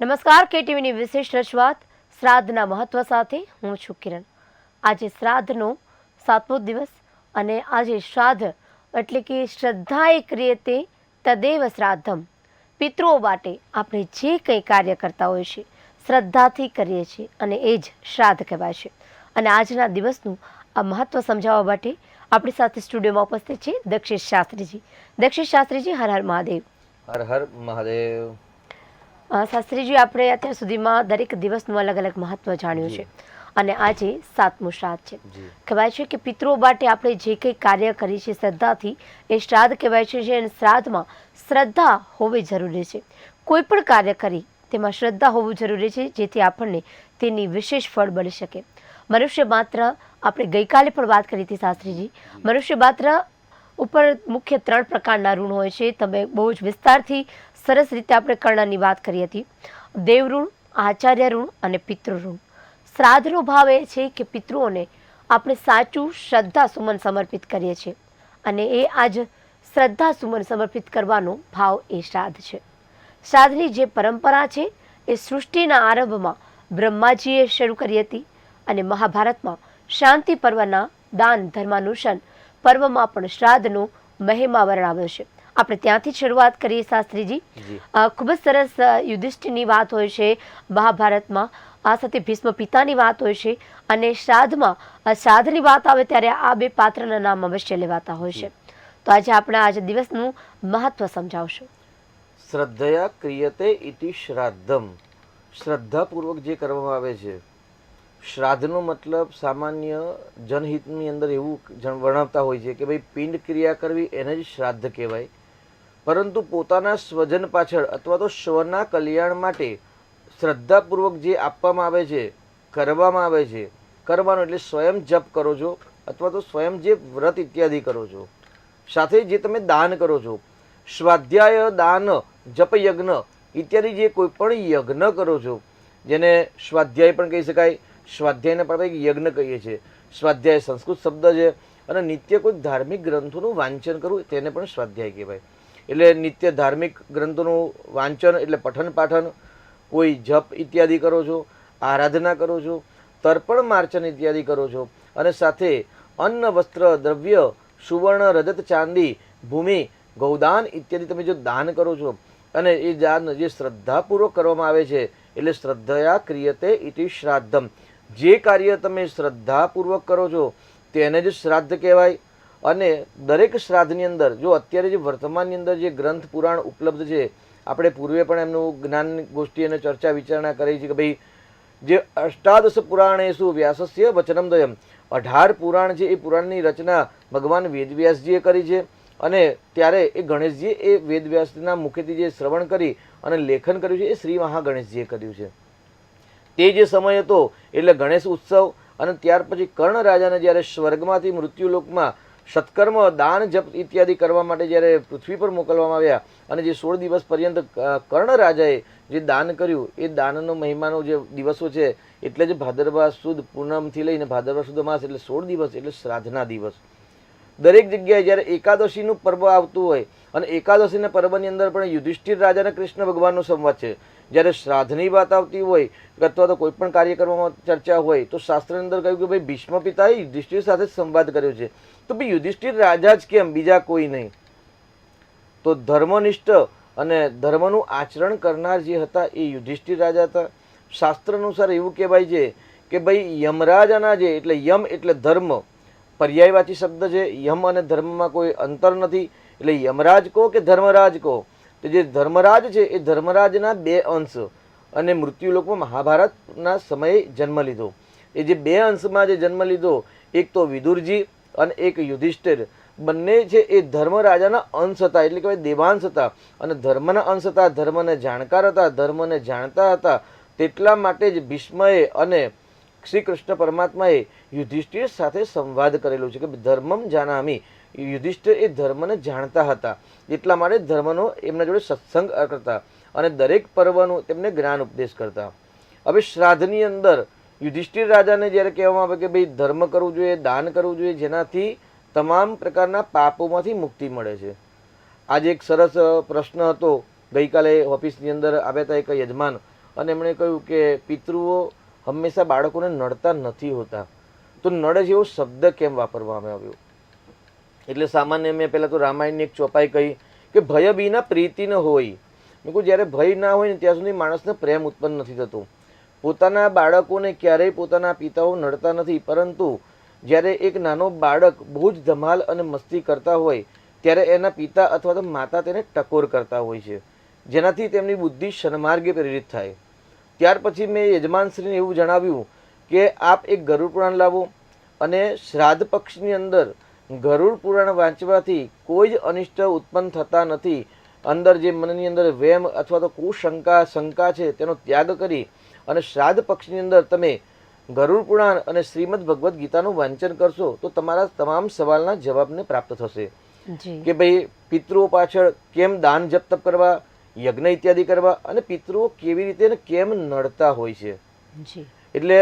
નમસ્કાર, કેટીવીની વિશેષ રજૂઆત શ્રાદ્ધના મહત્વ સાથે હું છું કિરણ. આજે શ્રાદ્ધનો 7મો દિવસ અને આજે શ્રાદ્ધ એટલે કે શ્રદ્ધાએ ક્રિયતે તદેવ શ્રાદ્ધમ. પિતૃઓ માટે આપણે જે કંઈ કાર્ય કરતા હોઈએ છીએ શ્રદ્ધાથી કરીએ છીએ અને એ જ શ્રાદ્ધ કહેવાય છે. અને આજના દિવસનું આ મહત્વ સમજાવવા માટે આપણી સાથે સ્ટુડિયોમાં ઉપસ્થિત છે દક્ષેશ શાસ્ત્રીજી. દક્ષેશ શાસ્ત્રીજી, હર હર મહાદેવ. હર હર મહાદેવ. શાસ્ત્રીજી, આપણે અત્યાર સુધીમાં દરેક દિવસનું અલગ અલગ મહત્વ જાણ્યું છે અને આજે 7મું શ્રાદ્ધ છે. કહેવાય છે કે પિતૃઓ માટે આપણે જે કંઈ કાર્ય કરીએ છીએ શ્રદ્ધાથી એ શ્રાદ્ધ કહેવાય છે. અને શ્રાદ્ધમાં શ્રદ્ધા હોવી જરૂરી છે. કોઈ પણ કાર્ય કરી તેમાં શ્રદ્ધા હોવું જરૂરી છે, જેથી આપણને તેની વિશેષ ફળ મળી શકે. મનુષ્ય માત્ર, આપણે ગઈકાલે પણ વાત કરી હતી શાસ્ત્રીજી, મનુષ્ય માત્ર ઉપર મુખ્ય 3 પ્રકારના ઋણ હોય છે. તમે બહુ જ વિસ્તારથી સરસ રીતે આપણે કર્ણની વાત કરી હતી. દેવ ઋણ, આચાર્ય ઋણ અને પિતૃ ઋણ. શ્રાદ્ધનો ભાવ એ છે કે પિતૃઓને આપણે સાચું શ્રદ્ધા સુમન સમર્પિત કરીએ છીએ અને એ આજ શ્રદ્ધા સુમન સમર્પિત કરવાનો ભાવ એ શ્રાદ્ધ છે. શ્રાદ્ધની જે પરંપરા છે એ સૃષ્ટિના આરંભમાં બ્રહ્માજીએ શરૂ કરી હતી અને મહાભારતમાં શાંતિ પર્વના દાન ધર્માનુષ્ઠાન પર્વમાં પણ શ્રાદ્ધનો મહિમા વર્ણવ્યો છે. આપણે ત્યાંથી શરૂઆત કરીએ શાસ્ત્રીજી. ખૂબ જ સરસ યુધિષ્ઠિરની વાત હોય છે મહાભારતમાં, આ સાથે ભીષ્મ પિતાની વાત હોય છે અને શ્રાદ્ધમાં શ્રાદ્ધની વાત આવે ત્યારે આ બે પાત્રના નામ અવશ્ય લેવાતા હોય છે. તો આજે આપણે આજે દિવસનું મહત્વ સમજાવશો. શ્રદ્ધયા ક્રિયતે ઇતિ શ્રાદ્ધમ. શ્રદ્ધાપૂર્વક જે કરવામાં આવે છે. શ્રાદ્ધનો મતલબ સામાન્ય જનહિતની અંદર એવું વર્ણવતા હોય છે કે ભાઈ પિંડ ક્રિયા કરવી એને જ શ્રાદ્ધ કહેવાય. પરંતુ પોતાના સ્વજન પાછળ અથવા તો સ્વના કલ્યાણ માટે શ્રદ્ધાપૂર્વક જે આપવામાં આવે છે, કરવામાં આવે છે, કરવાનો એટલે સ્વયં જપ કરો છો અથવા તો સ્વયં જે વ્રત ઇત્યાદિ કરો છો, સાથે જે તમે દાન કરો છો, સ્વાધ્યાય, દાન, જપ, યજ્ઞ ઇત્યાદિ જે કોઈ પણ યજ્ઞ કરો છો, જેને સ્વાધ્યાય પણ કહી શકાય. સ્વાધ્યાયને પણ આપણે યજ્ઞ કહીએ છીએ. સ્વાધ્યાય સંસ્કૃત શબ્દ છે અને નિત્ય કોઈ ધાર્મિક ગ્રંથોનું વાંચન કરવું તેને પણ સ્વાધ્યાય કહેવાય. એટલે નિત્ય ધાર્મિક ગ્રંથોનું વાંચન એટલે પઠન પાઠન, કોઈ જપ ઇત્યાદિ કરો છો, આરાધના કરો છો, તર્પણ માર્ચન ઇત્યાદિ કરો છો અને સાથે અન્ન, વસ્ત્ર, દ્રવ્ય, સુવર્ણ, રજત, ચાંદી, ભૂમિ, ગૌદાન ઇત્યાદિ તમે જો દાન કરો છો અને એ દાન જે શ્રદ્ધાપૂર્વક કરવામાં આવે છે એટલે શ્રદ્ધયા ક્રિયતે ઇતિ શ્રાદ્ધમ. જે કાર્ય તમે શ્રદ્ધાપૂર્વક કરો છો તેને જ શ્રાદ્ધ કહેવાય. અને દરેક શ્રાદ્ધની અંદર જો અત્યારે જે વર્તમાનની અંદર જે ગ્રંથ પુરાણ ઉપલબ્ધ છે, આપણે પૂર્વે પણ એમનું જ્ઞાન ગોષ્ઠી અને ચર્ચા વિચારણા કરી છે કે ભાઈ જે અષ્ટાદશ પુરાણેશુ વ્યાસસ્ય વચનમદ્વયમ, 18 પુરાણ છે એ પુરાણની રચના ભગવાન વેદવ્યાસજીએ કરી છે અને ત્યારે એ ગણેશજીએ એ વેદવ્યાસના મુખેથી જે શ્રવણ કરી અને લેખન કર્યું છે એ શ્રી મહાગણેશજીએ કર્યું છે. તે જે સમય હતો એટલે ગણેશ ઉત્સવ અને ત્યાર પછી કર્ણ રાજાને જ્યારે સ્વર્ગમાંથી મૃત્યુલોકમાં સત્કર્મ, દાન, જપ ઇત્યાદિ કરવા માટે જ્યારે પૃથ્વી પર મોકલવામાં આવ્યા અને જે 16 દિવસ પર્યંત કર્ણ રાજાએ જે દાન કર્યું એ દાનનો મહિમાનો જે દિવસો છે એટલે જ ભાદરવા સુદ પૂનમથી લઈને ભાદરવા સુદ માસ એટલે 16 દિવસ એટલે શ્રાદ્ધના દિવસ. દરેક જગ્યાએ જ્યારે એકાદશીનું પર્વ આવતું હોય અને એકાદશીના પર્વની અંદર પણ યુધિષ્ઠિર રાજા અને કૃષ્ણ ભગવાનનો સંવાદ છે. જ્યારે શ્રાદ્ધની વાત આવતી હોય અથવા તો કોઈ પણ કાર્ય કરવામાં ચર્ચા હોય તો શાસ્ત્રની અંદર કહ્યું કે ભાઈ ભીષ્મ પિતાએ યુધિષ્ઠિર સાથે સંવાદ કર્યો છે. તો ભાઈ યુધિષ્ઠિર રાજા જ કેમ, બીજા કોઈ નહીં? તો ધર્મનિષ્ઠ અને ધર્મનું આચરણ કરનાર જે હતા એ યુધિષ્ઠિર રાજા હતા. શાસ્ત્ર અનુસાર એવું કહેવાય છે કે ભાઈ યમરાજાના જે એટલે યમ એટલે ધર્મ, પર્યાયવાચી શબ્દ છે. યમ અને ધર્મમાં કોઈ અંતર નથી. એટલે યમરાજ કહો કે ધર્મરાજ કહો, તો જે ધર્મરાજ છે એ ધર્મરાજના 2 અંશ અને મૃત્યુલોકમાં મહાભારતના સમયે જન્મ લીધો. એ જે 2 અંશમાં જે જન્મ લીધો, એક તો વિદુરજી અને એક યુધિષ્ઠિર, બંને છે એ ધર્મરાજાના અંશ હતા એટલે કે દેવાંશ હતા અને ધર્મના અંશ હતા, ધર્મને જાણકાર હતા, ધર્મને જાણતા હતા. તેટલા માટે જ ભીષ્મએ અને શ્રી કૃષ્ણ પરમાત્માએ યુધિષ્ઠિર સાથે સંવાદ કરેલો છે કે ધર્મમ જાનામી. યુધિષ્ઠિર એ ધર્મને જાણતા હતા એટલા માટે ધર્મનો એમના જોડે સત્સંગ કરતા અને દરેક પર્વનું તેમને જ્ઞાન ઉપદેશ કરતા. હવે શ્રાદ્ધની અંદર યુધિષ્ઠિર રાજાને જ્યારે કહેવામાં આવે કે ભાઈ ધર્મ કરવું જોઈએ, દાન કરવું જોઈએ, જેનાથી તમામ પ્રકારના પાપોમાંથી મુક્તિ મળે છે. આજે એક સરસ પ્રશ્ન હતો, ગઈકાલે ઓફિસની અંદર આવ્યા હતા એક યજમાન અને એમણે કહ્યું કે પિતૃઓ હંમેશા બાળકોને નડતા નથી હોતા, તો નડે છે એવો શબ્દ કેમ વાપરવામાં આવ્યો? એટલે સામાન્ય મેં પહેલાં તો રામાયણની એક ચોપાઈ કહી કે ભય બીના પ્રીતિ ન હોય. મેં કહું જ્યારે ભય ના હોય ને ત્યાં સુધી માણસને પ્રેમ ઉત્પન્ન નથી થતો. પોતાના બાળકોને ક્યારેય પોતાના પિતાઓ નડતા નથી, પરંતુ જ્યારે એક નાનો બાળક બહુ જ ધમાલ અને મસ્તી કરતા હોય ત્યારે એના પિતા અથવા તો માતા તેને ટકોર કરતા હોય છે, જેનાથી તેમની બુદ્ધિ સન્માર્ગે પ્રેરિત થાય. ત્યાર પછી મેં યજમાનશ્રીને એવું જણાવ્યું કે આપ એક ગરુડ પુરાણ લાવો અને શ્રાદ્ધ પક્ષની અંદર ગરુડ પુરાણ વાંચવાથી કોઈ જ અનિષ્ટ ઉત્પન્ન થતા નથી. અંદર જે મનની અંદર વેમ અથવા તો શંકા છે તેનો ત્યાગ કરી અને શ્રાદ્ધ પક્ષની અંદર તમે ગરુડ પુરાણ અને શ્રીમદ ભગવદ્ ગીતાનું વાંચન કરશો તો તમારા તમામ સવાલના જવાબને પ્રાપ્ત થશે. કે ભાઈ પિતૃઓ પાછળ કેમ દાન જપ તપ કરવા, યજ્ઞ ઇત્યાદિ કરવા, અને પિતૃઓ કેવી રીતે ને કેમ નડતા હોય છે. એટલે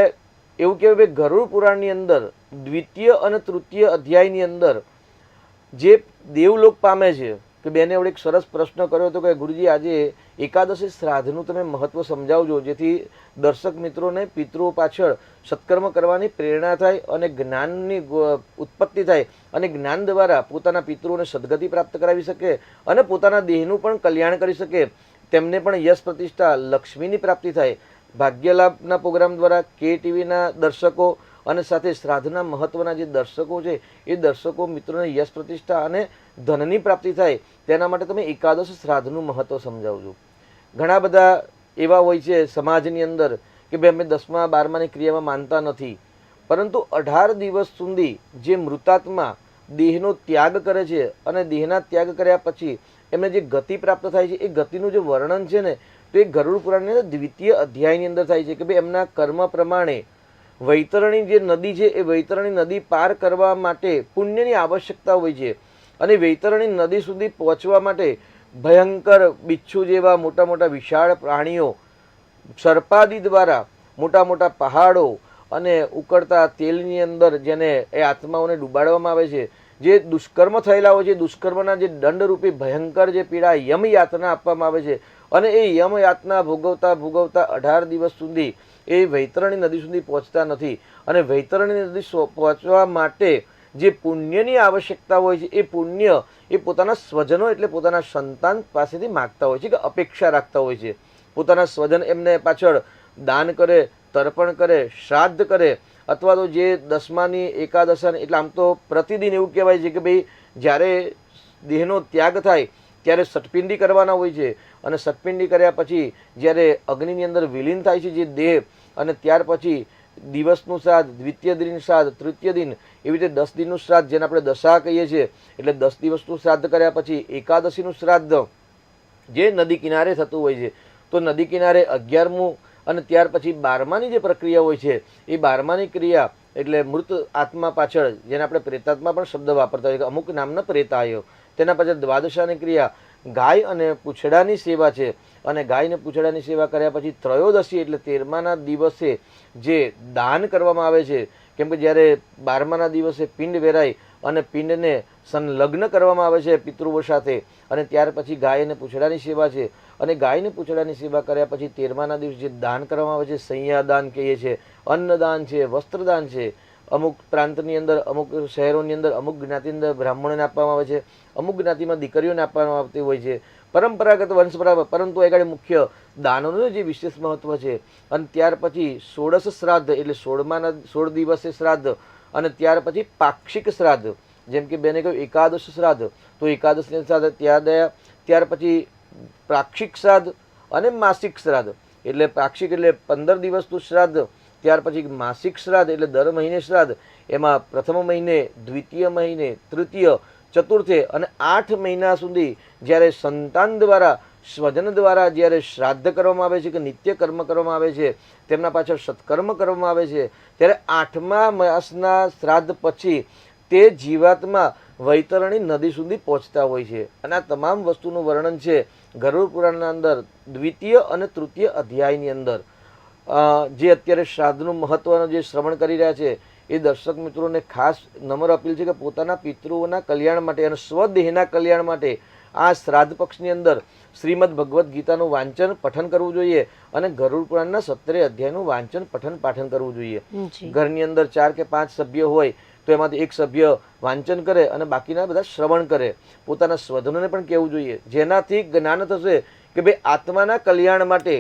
એવું કહેવાય કે ગરુડ પુરાણની અંદર દ્વિતીય અને તૃતીય અધ્યાયની અંદર જે દેવલોક પામે છે, કે બેને એવડે એક સરસ પ્રશ્ન કર્યો હતો કે ગુરુજી આજે એકાદશી શ્રાદ્ધનું તમે મહત્વ સમજાવજો, જેથી દર્શક મિત્રોને પિતૃઓ પાછળ સત્કર્મ કરવાની પ્રેરણા થાય અને જ્ઞાનની ઉત્પત્તિ થાય અને જ્ઞાન દ્વારા પોતાના પિતૃઓને સદગતિ પ્રાપ્ત કરાવી શકે અને પોતાના દેહનું પણ કલ્યાણ કરી શકે, તેમને પણ યશ પ્રતિષ્ઠા લક્ષ્મીની પ્રાપ્તિ થાય. ભાગ્યલાભના પ્રોગ્રામ દ્વારા KTVના દર્શકો અને સાથે શ્રાદ્ધના મહત્વના જે દર્શકો છે એ દર્શકો મિત્રોને યશ પ્રતિષ્ઠા અને ધનની પ્રાપ્તિ થાય, તેના માટે તમે એકાદશ શ્રાદ્ધનું મહત્વ સમજાવજો. ઘણા બધા એવા હોય છે સમાજની અંદર કે ભાઈ અમે 10મા 12માની ક્રિયામાં માનતા નથી, પરંતુ 18 દિવસ સુધી જે મૃતાત્મા દેહનો ત્યાગ કરે છે અને દેહના ત્યાગ કર્યા પછી એમને જે ગતિ પ્રાપ્ત થાય છે એ ગતિનું જે વર્ણન છે ને તો એ ગરુડ પુરાણની અંદર દ્વિતીય અધ્યાયની અંદર થાય છે કે ભાઈ એમના કર્મ પ્રમાણે વૈતરણી જે નદી છે એ વૈતરણી નદી પાર કરવા માટે પુણ્યની આવશ્યકતા હોય છે, અને વૈતરણી નદી સુધી પહોંચવા માટે ભયંકર બિચ્છુ જેવા મોટા મોટા વિશાળ પ્રાણીઓ, સર્પાદી દ્વારા મોટા મોટા પહાડો અને ઉકળતા તેલની અંદર જેને એ આત્માઓને ડૂબાડવામાં આવે છે, જે દુષ્કર્મ થયેલા હોય છે દુષ્કર્મના જે દંડરૂપી ભયંકર જે પીડા યમ યાતના આપવામાં આવે છે, અને એ યમ યાતના ભોગવતા ભોગવતા 18 દિવસ સુધી એ વૈતરણી નદી સુધી પહોંચતા નથી. અને વૈતરણી નદી પહોંચવા માટે જે પુણ્યની આવશ્યકતા હોય છે એ પુણ્ય એ પોતાના સ્વજનો એટલે પોતાના સંતાન પાસેથી માગતા હોય છે કે અપેક્ષા રાખતા હોય છે. પોતાના સ્વજન એમને પાછળ દાન કરે, તર્પણ કરે, શ્રાદ્ધ કરે, અથવા તો જે 10માની એકાદશા એટલે આમ તો પ્રતિદિન એવું કહેવાય છે કે ભાઈ જ્યારે દેહનો ત્યાગ થાય ત્યારે સટપિંડી કરવાના હોય છે, અને સટપિંડી કર્યા પછી જ્યારે અગ્નિની અંદર વિલીન થાય છે જે દેહ, અને ત્યાર પછી દિવસનું શ્રાદ્ધ, દ્વિતીય દિન શ્રાદ્ધ, તૃતીય દિન, એવી રીતે 10 દિનનું શ્રાદ્ધ જેને આપણે દશા કહીએ છીએ, એટલે 10 દિવસનું શ્રાદ્ધ કર્યા પછી એકાદશીનું શ્રાદ્ધ જે નદી કિનારે થતું હોય છે, તો નદી કિનારે 11મું અને ત્યાર પછી 12માની જે પ્રક્રિયા હોય છે એ 12માની ક્રિયા એટલે મૃત આત્મા પાછળ જેને આપણે પ્રેતાત્મા પણ શબ્દ વાપરતા હોય કે અમુક નામના પ્રેતાયો, તેના પાછળ દ્વાદશાની ક્રિયા ગાય અને પૂંછડાની સેવા છે, અને ગાય અને પૂંછડાની સેવા કર્યા પછી ત્રયોદશી એટલે 13માના દિવસે જે દાન કરવામાં આવે છે, કેમ કે જ્યારે 12માના દિવસે પિંડ વેરાય અને પિંડને સંલગ્ન કરવામાં આવે છે પિતૃઓ સાથે, અને ત્યાર પછી ગાય અને પૂંછડાની સેવા છે, અને ગાય અને પૂંછડાની સેવા કર્યા પછી 13માના દિવસે જે દાન કરવામાં આવે છે સંયાદાન કહીએ છીએ, અન્નદાન છે, વસ્ત્રદાન છે. અમુક પ્રાંતની અંદર, અમુક શહેરોની અંદર, અમુક જ્ઞાતિની અંદર બ્રાહ્મણોને આપવામાં આવે છે, અમુક જ્ઞાતિમાં દીકરીઓને આપવામાં આવતી હોય છે, પરંપરાગત વંશપરા, પરંતુ આગળ મુખ્ય દાનોનું જે વિશેષ મહત્વ છે. અને ત્યાર પછી 16 શ્રાદ્ધ એટલે 16 દિવસે શ્રાદ્ધ, અને ત્યાર પછી પાક્ષિક શ્રાદ્ધ, જેમ કે બેને કહ્યું એકાદશ શ્રાદ્ધ, તો એકાદશની શ્રાદ્ધ ત્યાર પછી પાક્ષિક શ્રાદ્ધ અને માસિક શ્રાદ્ધ. એટલે પાક્ષિક એટલે 15 દિવસનું શ્રાદ્ધ, ત્યાર પછી માસિક શ્રાદ્ધ એટલે દર મહિને શ્રાદ્ધ, એમાં પ્રથમ મહિને, દ્વિતીય મહિને, તૃતીય, ચતુર્થે અને 8 મહિના સુધી જ્યારે સંતાન દ્વારા સ્વજન દ્વારા જ્યારે શ્રાદ્ધ કરવામાં આવે છે કે નિત્ય કર્મ કરવામાં આવે છે, તેમના પાછળ સત્કર્મ કરવામાં આવે છે, ત્યારે 8મા માસના શ્રાદ્ધ પછી તે જીવાત્મા વૈતરણી નદી સુધી પહોંચતા હોય છે. અને આ તમામ વસ્તુનું વર્ણન છે ગરુડ પુરાણના અંદર દ્વિતીય અને તૃતીય અધ્યાયની અંદર. જે અત્યારે શ્રાદ્ધનું મહત્વનું જે શ્રવણ કરી રહ્યા છે એ દર્શક મિત્રોને ખાસ નમ્ર અપીલ છે કે પોતાના પિતૃઓના કલ્યાણ માટે અને સ્વદેહના કલ્યાણ માટે આ શ્રાદ્ધ પક્ષની અંદર શ્રીમદ ભગવદ્ ગીતાનું વાંચન પઠન કરવું જોઈએ અને ગરુડ પુરાણના 17 અધ્યાયનું વાંચન પઠન પાઠન કરવું જોઈએ. ઘરની અંદર 4 કે 5 સભ્ય હોય તો એમાંથી એક સભ્ય વાંચન કરે અને બાકીના બધા શ્રવણ કરે. પોતાના સ્વજનોને પણ કહેવું જોઈએ, જેનાથી જ્ઞાન થશે કે ભાઈ આત્માના કલ્યાણ માટે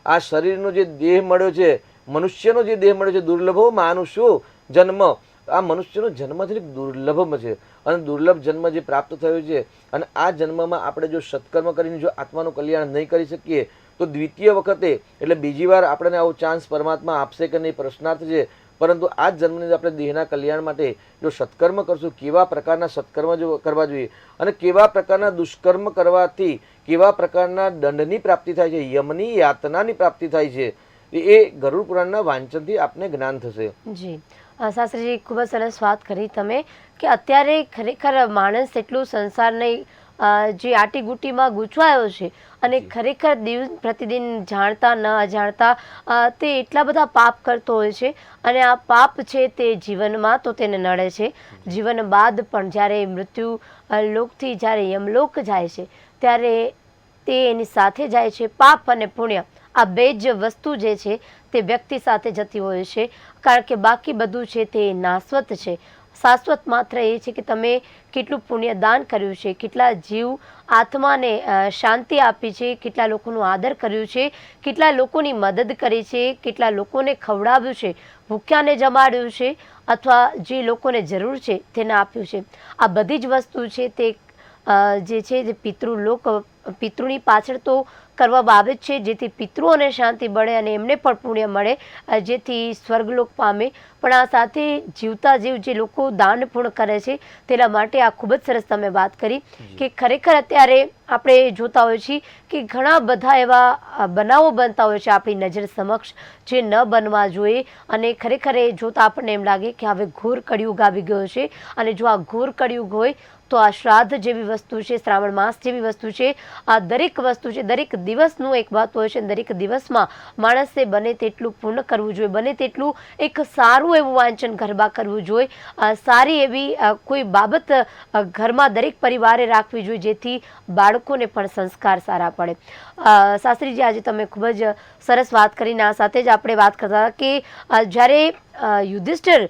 આ શરીરનો જે દેહ મળ્યો છે, મનુષ્યનો જે દેહ મળ્યો છે, દુર્લભો માનુષ્યો જન્મ, આ મનુષ્યનો જન્મ છે દુર્લભ છે અને દુર્લભ જન્મ જે પ્રાપ્ત થયો છે અને આ જન્મમાં આપણે જો સત્કર્મ કરીને જો આત્માનું કલ્યાણ નહીં કરી શકીએ તો દ્વિતીય વખતે એટલે બીજી વાર આપણને આવો ચાન્સ પરમાત્મા આપશે કે નહીં પ્રશ્નાર્થ છે. પરંતુ આ જ જન્મની અંદર આપણે દેહના કલ્યાણ માટે જો સત્કર્મ કરશું, કેવા પ્રકારના સત્કર્મ જો કરવા જોઈએ અને કેવા પ્રકારના દુષ્કર્મ કરવાથી કેવા પ્રકારના દંડની પ્રાપ્તિ થાય છે, યમની યાતનાની પ્રાપ્તિ થાય છે, એ ગરુડ પુરાણના વાંચનથી આપને જ્ઞાન થશે. જી શાસ્ત્રીજી, ખૂબ જ સરસ વાત કરી તમે કે અત્યારે ખરેખર માણસ એટલું સંસારની જે આટીગુટીમાં ગૂંચવાયો છે અને ખરેખર દિવસ પ્રતિદિન જાણતા ન અજાણતા તે એટલા બધા પાપ કરતો હોય છે અને આ પાપ છે તે જીવનમાં તો તેને નડે છે, જીવન બાદ પણ જ્યારે મૃત્યુ લોકથી જ્યારે યમલોક જાય છે ત્યારે તે એની સાથે જાય છે. પાપ અને પુણ્ય આ બે જ વસ્તુ જે છે તે વ્યક્તિ સાથે જતી હોય છે, કારણ કે બાકી બધું છે તે નાશવત છે. શાશ્વત માત્ર એ છે કે તમે કેટલું પુણ્યદાન કર્યું છે, કેટલા જીવ આત્માને શાંતિ આપી છે, કેટલા લોકોનું આદર કર્યું છે, કેટલા લોકોની મદદ કરી છે, કેટલા લોકોને ખવડાવ્યું છે, ભૂખ્યાને જમાડ્યું છે અથવા જે લોકોને જરૂર છે તેને આપ્યું છે. આ બધી જ વસ્તુ છે તે જે છે જે પિતૃની પાછળ તો કરવામાં આવે જ છે, જેથી પિતૃઓને શાંતિ મળે અને એમને પણ પુણ્ય મળે, જેથી સ્વર્ગલોક પામે. પણ આ સાથે જીવતા જીવ જે લોકો દાન પૂર્ણ કરે છે તેના માટે આ ખૂબ જ સરસ તમે વાત કરી કે ખરેખર અત્યારે આપણે જોતા હોઈએ છીએ કે ઘણા બધા એવા બનાવો બનતા હોય છે આપણી નજર સમક્ષ જે ન બનવા જોઈએ અને ખરેખર એ જોતા આપણને એમ લાગે કે હવે ઘોર કળિયુગ આવી ગયો છે અને જો આ ઘોર કળિયુગ હોય તો આ શ્રાદ્ધ જેવી વસ્તુ છે, શ્રાવણ માસ જેવી વસ્તુ છે, આ દરેક વસ્તુ છે, દરેક દિવસનું એક મહત્વ હોય છે. દરેક દિવસમાં માણસે બને તેટલું પૂર્ણ કરવું જોઈએ, બને તેટલું એક સારું એવું વાંચન ઘરમાં કરવું જોઈએ, સારી એવી કોઈ બાબત ઘરમાં દરેક પરિવારે રાખવી જોઈએ જેથી બાળકોને પણ સંસ્કાર સારા પડે. શાસ્ત્રીજી, આજે તમે ખૂબ જ સરસ વાત કરીને આ સાથે જ આપણે વાત કરતા હતા કે જ્યારે યુધિષ્ઠિર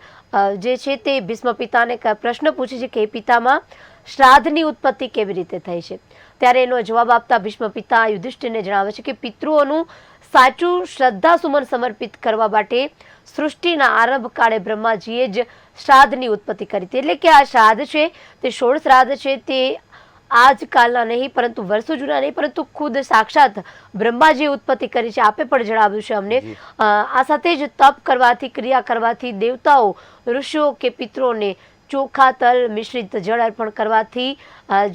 જે છે તે ભીષ્મ પિતાને પ્રશ્ન પૂછે છે કે પિતામાં શ્રાદ્ધની ઉત્પત્તિ કેવી રીતે થઈ છે, ત્યારે એનો જવાબ આપતા ભીષ્મ પિતા યુધિષ્ઠિરને જણાવે છે કે પિતૃઓનું સાચું શ્રદ્ધા સુમન સમર્પિત કરવા માટે સૃષ્ટિના આરંભ કાળે બ્રહ્માજીએ જ શ્રાદ્ધની ઉત્પત્તિ કરી હતી. એટલે કે આ શ્રાદ્ધ છે તે 16 શ્રાદ્ધ છે તે આજકાલના નહીં પરંતુ વર્ષો જૂના નહીં પરંતુ ખુદ સાક્ષાત બ્રહ્માજીએ ઉત્પત્તિ કરી છે. આપે પણ જણાવ્યું છે અમને. આ સાથે જ તપ કરવાથી, ક્રિયા કરવાથી, દેવતાઓ, ઋષિઓ કે પિતૃઓને ચોખા તલ મિશ્રિત જળ અર્પણ કરવાથી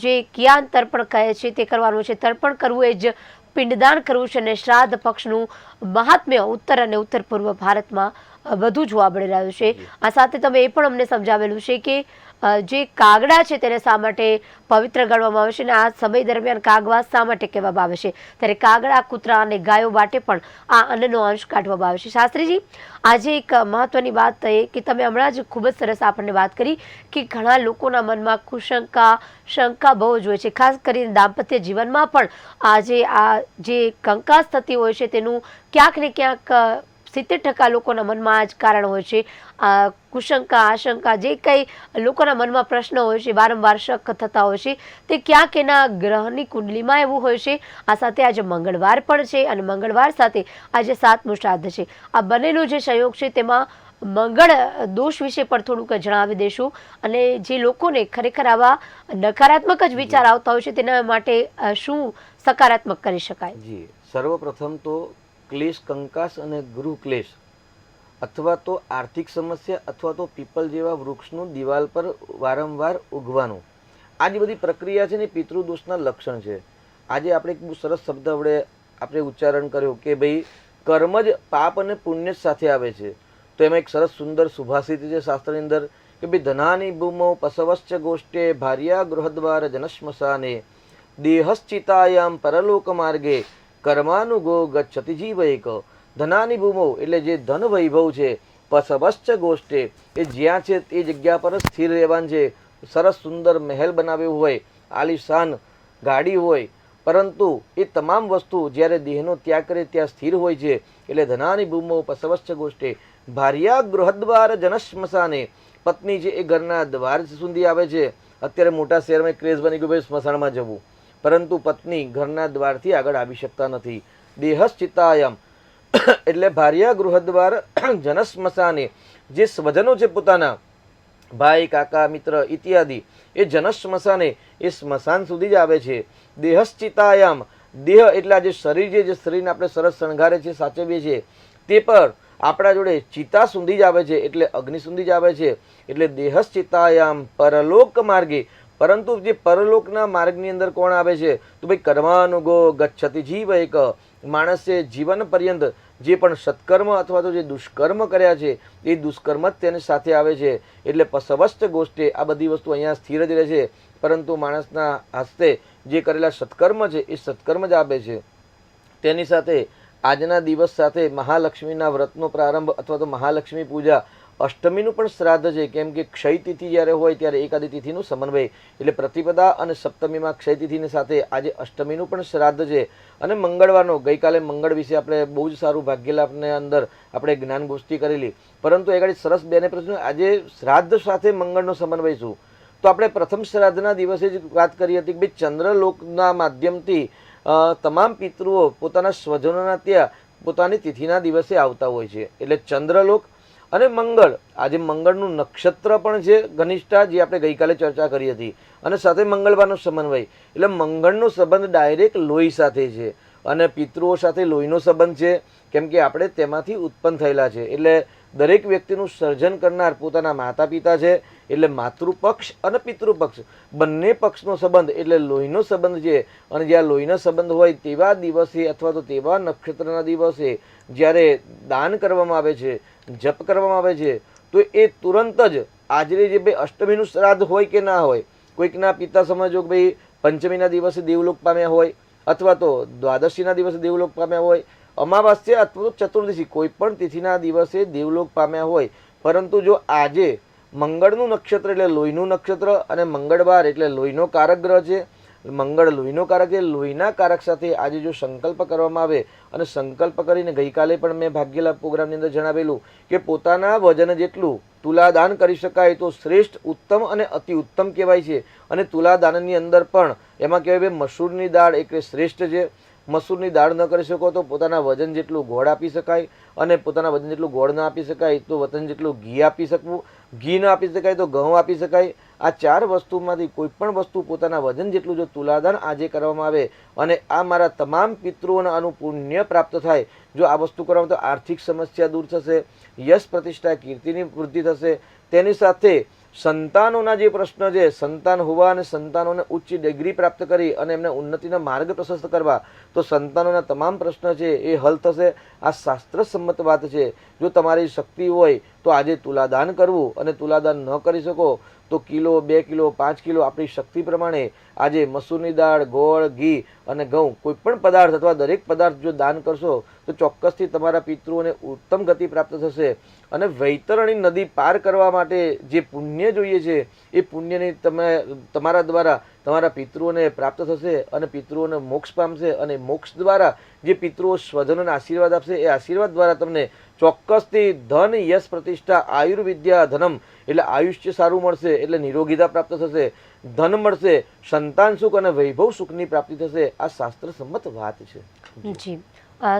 જે કિયાન તર્પણ કહે છે તે કરવાનું છે. તર્પણ કરવું એ જ પિંડદાન કરવું છે અને શ્રાદ્ધ પક્ષનું મહાત્મ્ય ઉત્તર અને ઉત્તર પૂર્વ ભારતમાં વધુ જોવા મળી રહ્યું છે. આ સાથે તમે એ પણ અમને સમજાવેલું છે કે જે કાગડા છે તેને શા માટે પવિત્ર ગણવામાં આવે છે અને આ સમય દરમિયાન કાગવાસ શા માટે કહેવામાં આવે છે, ત્યારે કાગડા, કૂતરા અને ગાયો માટે પણ આ અન્નનો અંશ કાઢવામાં આવે છે. શાસ્ત્રીજી, આજે એક મહત્વની વાત એ કે તમે હમણાં જ ખૂબ જ સરસ આપણને વાત કરી કે ઘણા લોકોના મનમાં કુશંકા, શંકા બહુ જ હોય છે, ખાસ કરીને દાંપત્ય જીવનમાં પણ આજે આ જે કંકાસ થતી હોય છે તેનું ક્યાંક ને ક્યાંક 70% લોકોના મનમાં આ જ કારણ હોય છે. કુશંકા, આશંકા, જે કંઈ લોકોના મનમાં પ્રશ્ન હોય છે, વારંવાર શક થતા હોય છે, તે ક્યાંક એના ગ્રહની કુંડલીમાં એવું હોય છે. આ સાથે આજે મંગળવાર પણ છે અને મંગળવાર સાથે આજે 7મું શ્રાદ્ધ છે. આ બંનેનો જે સંયોગ છે તેમાં મંગળ દોષ વિશે પણ થોડુંક જણાવી દેશું અને જે લોકોને ખરેખર આવા નકારાત્મક જ વિચાર આવતા હોય છે તેના માટે શું સકારાત્મક કરી શકાય? જી, સર્વપ્રથમ તો ક્લેશ, કંકાસ અને ગૃહ ક્લેશ અથવા તો આર્થિક સમસ્યા અથવા તો પીપલ જેવા વૃક્ષનું દિવાલ પર વારંવાર ઉગવાનું, આ જે બધી પ્રક્રિયા છે ને પિતૃદોષના લક્ષણ છે. આજે આપણે એક બહુ સરસ શબ્દ વડે આપણે ઉચ્ચારણ કર્યું કે ભાઈ કર્મ જ પાપ અને પુણ્ય સાથે આવે છે. તો એમાં એક સરસ સુંદર સુભાષિત છે શાસ્ત્રની અંદર કે ભાઈ ધનાની ભૂમો પસવશ્ચ ગોષ્ઠે ભાર્યા ગૃહદ્વાર જનશ્મશાને દેહશ્ચિતાયામ પરલોક માર્ગે કર્માનુગો ગચ્છતિ જીવૈક. ધનાની ભૂમો એટલે જે ધન વૈભવ છે, પસવશ્ચ ગોષ્ઠે એ જ્યાં છે તે જગ્યા પર સ્થિર રહેવાનું છે. સરસ સુંદર મહેલ બનાવ્યો હોય, આલિશાન ગાડી હોય, પરંતુ એ તમામ વસ્તુ જ્યારે દેહનો ત્યાગ કરે ત્યાં સ્થિર હોય છે. એટલે ધનાની ભૂમો પસવશ્ચ ગોષ્ઠે ભાર્યા ગૃહદ્વાર જનશ્મશાને, પત્ની છે એ ઘરના દ્વાર સુધી આવે છે. અત્યારે મોટા શહેરમાં ક્રેઝ બની ગયું ભાઈ સ્મશાનમાં જવું, પરંતુ પત્ની ઘરના દ્વારથી આગળ આવી શકતા નથી. દેહશ્ચિતાયમ એટલે ભાર્યા ગૃહદ્વાર જનશ્મશાને, જે સ્વજનો છે પોતાના ભાઈ કાકા મિત્ર ઇત્યાદિ, એ જનશ્મશાને એ સ્મશાન સુધી જ આવે છે. દેહશ્ચિતાયામ, દેહ એટલે આ જે શરીર છે, જે શરીરને આપણે સરસ શણગારે છે, સાચવીએ છીએ, તે પર આપણા જોડે ચિતા સુધી જ આવે છે, એટલે અગ્નિ સુધી જ આવે છે. એટલે દેહશ્ચિતાયામ પરલોક માર્ગે, પરંતુ જે પરલોકના માર્ગની અંદર કોણ આવે છે? તો ભાઈ કર્માનુગો ગચ્છતિ જીવ એક, માણસે જીવન પર્યંત જે પણ સત્કર્મ અથવા તો જે દુષ્કર્મ કર્યા છે એ દુષ્કર્મ જ તેની સાથે આવે છે. એટલે પસવસ્ત ગોષ્ઠે આ બધી વસ્તુ અહીંયા સ્થિર જ રહે છે, પરંતુ માણસના હસ્તે જે કરેલા સત્કર્મ છે એ સત્કર્મ જ આપે છે. તેની સાથે આજના દિવસ સાથે મહાલક્ષ્મીના વ્રતનો પ્રારંભ અથવા તો મહાલક્ષ્મી પૂજા, અષ્ટમીનું પણ શ્રાદ્ધ છે. કેમ કે ક્ષય તિથિ જ્યારે હોય ત્યારે એકાદી તિથિનું સમન્વય, એટલે પ્રતિપદા અને સપ્તમીમાં ક્ષય તિથિની સાથે આજે અષ્ટમીનું પણ શ્રાદ્ધ છે. અને મંગળવારનો, ગઈકાલે મંગળ વિશે આપણે બહુ જ સારું ભાગ્યલાભને અંદર આપણે જ્ઞાન ગોષ્ઠી કરેલી, પરંતુ એ સરસ બેને પ્રશ્ન, આજે શ્રાદ્ધ સાથે મંગળનો સમન્વય શું? તો આપણે પ્રથમ શ્રાદ્ધના દિવસે જ વાત કરી હતી કે ભાઈ ચંદ્રલોકના માધ્યમથી તમામ પિતૃઓ પોતાના સ્વજનોના ત્યાં પોતાની તિથિના દિવસે આવતા હોય છે. એટલે ચંદ્રલોક અને મંગળ, આજે મંગળનું નક્ષત્ર પણ છે ઘનિષ્ઠા, જે આપણે ગઈકાલે ચર્ચા કરી હતી, અને સાથે મંગળવારનો સમન્વય. એટલે મંગળનો સંબંધ ડાયરેક્ટ લોહી સાથે છે, અને પિતૃઓ સાથે લોહીનો સંબંધ છે, કેમ કે આપણે તેમાંથી ઉત્પન્ન થયેલા છે. એટલે દરેક વ્યક્તિનું સર્જન કરનાર પોતાના માતા પિતા છે. એટલે માતૃપક્ષ અને પિતૃપક્ષ બંને પક્ષનો સંબંધ એટલે લોહીનો સંબંધ છે. અને જ્યાં લોહીનો સંબંધ હોય તેવા દિવસે અથવા તો તેવા નક્ષત્રના દિવસે જ્યારે દાન કરવામાં આવે છે, જપ કરવામાં આવે છે, તો એ તુરંત જ આજે જે ભાઈ અષ્ટમીનું શ્રાદ્ધ હોય કે ના હોય, કોઈકના પિતા સમજો કે ભાઈ પંચમીના દિવસે દેવલોક પામ્યા હોય, અથવા તો દ્વાદશીના દિવસે દેવલોક પામ્યા હોય, અમાવાસ્યા અથવા તો ચતુર્દશી કોઈ પણ તિથિના દિવસે દેવલોક પામ્યા હોય, પરંતુ જો આજે મંગળનું નક્ષત્ર એટલે લોહીનું નક્ષત્ર, અને મંગળવાર એટલે લોહીનો કારક ગ્રહ છે, મંગળ લોહીનો કારક છે, લોહીના કારક સાથે આજે જો સંકલ્પ કરવામાં આવે, અને સંકલ્પ કરીને ગઈકાલે પણ મેં ભાગ્યલાભ પ્રોગ્રામની અંદર જણાવેલું કે પોતાના વજન જેટલું તુલાદાન કરી શકાય તો શ્રેષ્ઠ, ઉત્તમ અને અતિ ઉત્તમ કહેવાય છે. અને તુલાદાનની અંદર પણ એમાં કહેવાય મસૂરની દાળ એટલે શ્રેષ્ઠ છે. મસૂરની દાળ ન કરી શકો તો પોતાના વજન જેટલું ગોળ આપી શકાય, અને પોતાના વજન જેટલું ગોળ ન આપી શકાય તો વજન જેટલું ઘી આપી શકવું, ઘી ન આપી શકાય તો ઘઉં આપી શકાય. આ ચાર વસ્તુમાંથી કોઈ પણ વસ્તુ પોતાના વજન જેટલું જો તુલાદાન આજે કરવામાં આવે, અને આ મારા તમામ પિતૃઓના આનું પુણ્ય પ્રાપ્ત થાય. જો આ વસ્તુ કરવામાં તો આર્થિક સમસ્યા દૂર થશે, યશ પ્રતિષ્ઠા કીર્તિની વૃદ્ધિ થશે. તેની સાથે સંતાનોના જે પ્રશ્ન છે, સંતાન હોવા અને સંતાનોને ઉચ્ચ ડિગ્રી પ્રાપ્ત કરી અને એમને ઉન્નતિના માર્ગ પ્રશસ્ત કરવા, તો સંતાનોના તમામ પ્રશ્ન છે એ હલ થશે. આ શાસ્ત્ર સંમત વાત છે. જો તમારી શક્તિ હોય તો આજે તુલાદાન કરવું, અને તુલાદાન ન કરી શકો તો કિલો, 2 કિલો, 5 કિલો આપણી શક્તિ પ્રમાણે આજે મસૂરની દાળ, ગોળ, ઘી અને ઘઉં કોઈ પણ પદાર્થ અથવા દરેક પદાર્થ જો દાન કરશો તો ચોક્કસથી તમારા પિતૃઓને ઉત્તમ ગતિ પ્રાપ્ત થશે. અને વૈતરણી નદી પાર કરવા માટે જે પુણ્ય જોઈએ છે એ પુણ્યની તમારા દ્વારા તમારા પિતૃઓને પ્રાપ્ત થશે, અને પિતૃઓને મોક્ષ પામશે. અને મોક્ષ દ્વારા જે પિતૃઓ સ્વજનોને આશીર્વાદ આપશે એ આશીર્વાદ દ્વારા તમને ચોક્કસથી ધન, યશ, પ્રતિષ્ઠા, આયુર્વિદ્યા, ધનમ એટલે આયુષ્ય સારું મળશે, એટલે નિરોગીતા પ્રાપ્ત થશે, ધન મળશે, સંતાન સુખ અને વૈભવ સુખની પ્રાપ્તિ થશે. આ શાસ્ત્ર સંમત વાત છે. જી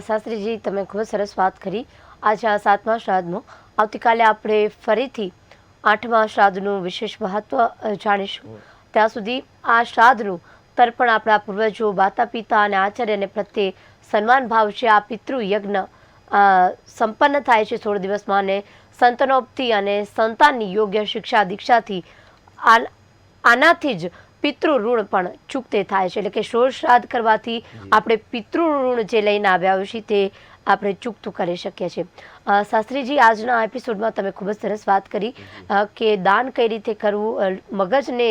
શાસ્ત્રીજી, તમે ખૂબ જ સરસ વાત કરી. આજે આ 7મા શ્રાદ્ધનું, આવતીકાલે આપણે ફરીથી 8મા શ્રાદ્ધનું વિશેષ મહત્વ જાણીશું. ત્યાં સુધી આ શ્રાદ્ધનું તર્પણ આપણા પૂર્વજો, માતા પિતા અને આચાર્યને પ્રત્યે સન્માન ભાવ છે. આ પિતૃ યજ્ઞ સંપન્ન થાય છે 16 દિવસમાં, અને સંતાનોપતિ અને સંતાનની યોગ્ય શિક્ષા દીક્ષાથી આનાથી જ પિતૃ ઋણ પણ ચૂકતે થાય છે. એટલે કે 16 શ્રાદ્ધ કરવાથી આપણે પિતૃ ઋણ જે લઈને આવ્યા હોય છે તે આપણે ચૂકતું કરી શકીએ છીએ. શાસ્ત્રીજી, આજના એપિસોડમાં તમે ખૂબ જ સરસ વાત કરી કે દાન કઈ રીતે કરવું, મગજને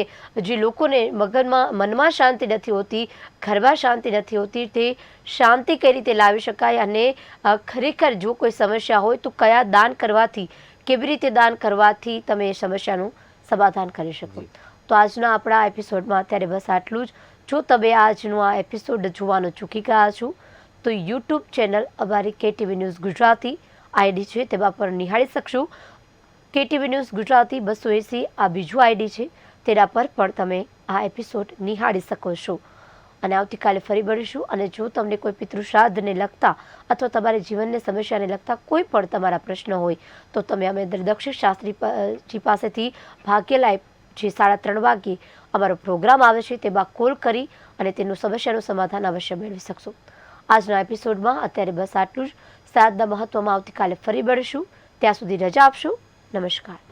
જે લોકોને મનમાં શાંતિ નથી હોતી, ઘરમાં શાંતિ નથી હોતી, તે શાંતિ કઈ રીતે લાવી શકાય, અને ખરેખર જો કોઈ સમસ્યા હોય તો કયા દાન કરવાથી, કેવી રીતે દાન કરવાથી તમે એ સમસ્યાનું સમાધાન કરી શકો. તો આજના આપણા એપિસોડમાં અત્યારે બસ આટલું જ. જો તમે આજનો આ એપિસોડ જોવાનું ચૂકી ગયા છો તો યુટ્યુબ ચેનલ અમારી KTV ન્યૂઝ ગુજરાતી આઈડી છે તેમાં પર નિહાળી શકશો. KTV ન્યૂઝ ગુજરાતી 280 આ બીજું આઈડી છે, તેના પર પણ તમે આ એપિસોડ નિહાળી શકો છો. અને આવતીકાલે ફરી મળીશું. અને જો તમને કોઈ પિતૃશ્રાદ્ધને લગતા અથવા તમારા જીવનની સમસ્યાને લગતા કોઈ પણ તમારા પ્રશ્ન હોય તો તમે અમે દક્ષિણ શાસ્ત્રીજી પાસેથી ભાગ્ય લાઈવ જે 3:30 વાગ્યે અમારો પ્રોગ્રામ આવે છે તેમાં કોલ કરી અને તેનું સમસ્યાનું સમાધાન અવશ્ય મેળવી શકશો. આજના એપિસોડમાં અત્યારે બસ આટલું જ. શ્રાદ્ધના મહત્વમાં આવતીકાલે ફરી મળીશું. ત્યાં સુધી રજા આપશો. નમસ્કાર.